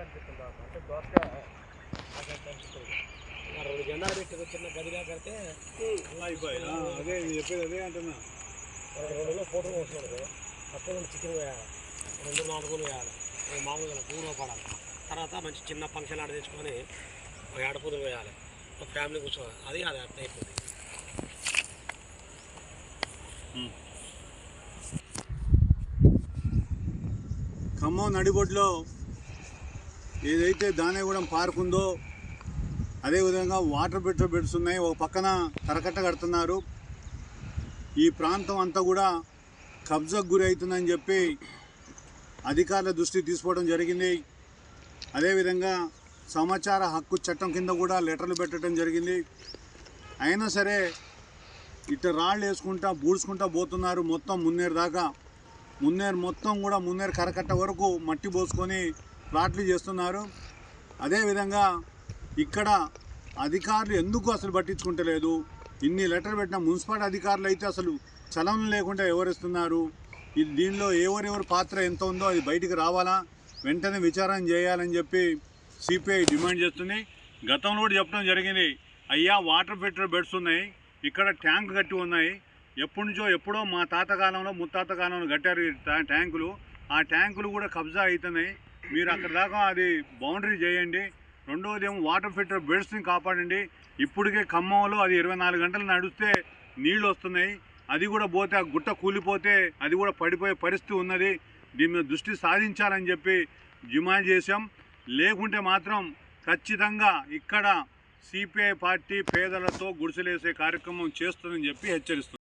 అనిపిస్తుంది అంటే దోసకాయ అనిపిస్తుంది 2 జెండాలు పెట్టి చిన్న గదిగా కడితే అదే చెప్పేది అదే అంటున్నా. 2 రోజుల్లో ఫోటోలు వస్తున్నాడు ఫస్ట్ చికెన్ వేయాలి 2 నాటుకోలు వేయాలి మామూలుగా పూర్వ పడాలి తర్వాత మంచి చిన్న ఫంక్షన్ ఆడ తెచ్చుకొని ఏడపూదలు వేయాలి ఫ్యామిలీ కూర్చోవాలి అది అర్థం అయిపోతుంది. ఖమ్మం నడిబొడ్లో ఏదైతే దానేగూడెం పార్క్ ఉందో అదేవిధంగా వాటర్ బెడ్స్ ఉన్నాయి. ఒక పక్కన కరకట్ట కడుతున్నారు. ఈ ప్రాంతం అంతా కూడా కబ్జాకు గురి అవుతుందని చెప్పి అధికారుల దృష్టికి తీసుకోవడం జరిగింది. అదేవిధంగా సమాచార హక్కు చట్టం కింద కూడా లెటర్లు పెట్టడం జరిగింది. అయినా సరే ఇట్లా రాళ్ళు వేసుకుంటా బూడ్చుకుంటా పోతున్నారు. మొత్తం మున్నేరు దాకా మొత్తం కూడా మున్నేరు కరకట్ట వరకు మట్టి పోసుకొని ప్లాట్లు చేస్తున్నారు. అదేవిధంగా ఇక్కడ అధికారులు ఎందుకు అసలు పట్టించుకుంటలేదు? ఇన్ని లెటర్ పెట్టిన మున్సిపల్ అధికారులు అయితే అసలు చలనం లేకుండా వ్యవహరిస్తున్నారు. దీనిలో ఎవరెవరి పాత్ర ఎంత ఉందో అది బయటికి రావాలా, వెంటనే విచారణ చేయాలని చెప్పి సిపిఐ డిమాండ్ చేస్తుంది. గతంలో కూడా చెప్పడం జరిగింది, అయ్యా వాటర్ ఫిల్టర్ బెడ్స్ ఉన్నాయి, ఇక్కడ ట్యాంక్ కట్టి ఉన్నాయి, ఎప్పుడో మా తాత కాలంలో ముత్తాత కాలంలో కట్టారు ట్యాంకులు. ఆ ట్యాంకులు కూడా కబ్జా అవుతున్నాయి. మీరు అక్కడ దాకా అది బౌండరీ చేయండి. రెండవది ఏమో వాటర్ ఫిల్టర్ బెడ్స్ని కాపాడండి. ఇప్పటికే ఖమ్మంలో అది 24 గంటలు నడిస్తే నీళ్ళు వస్తున్నాయి. అది కూడా పోతే ఆ గుట్ట కూలిపోతే అది కూడా పడిపోయే పరిస్థితి ఉన్నది. దీని మీద దృష్టి సాధించాలని చెప్పి డిమాండ్ చేశాం. లేకుంటే మాత్రం ఖచ్చితంగా ఇక్కడ సిపిఐ పార్టీ పేదలతో గుడిసెలేసే కార్యక్రమం చేస్తుందని చెప్పి హెచ్చరిస్తుంది.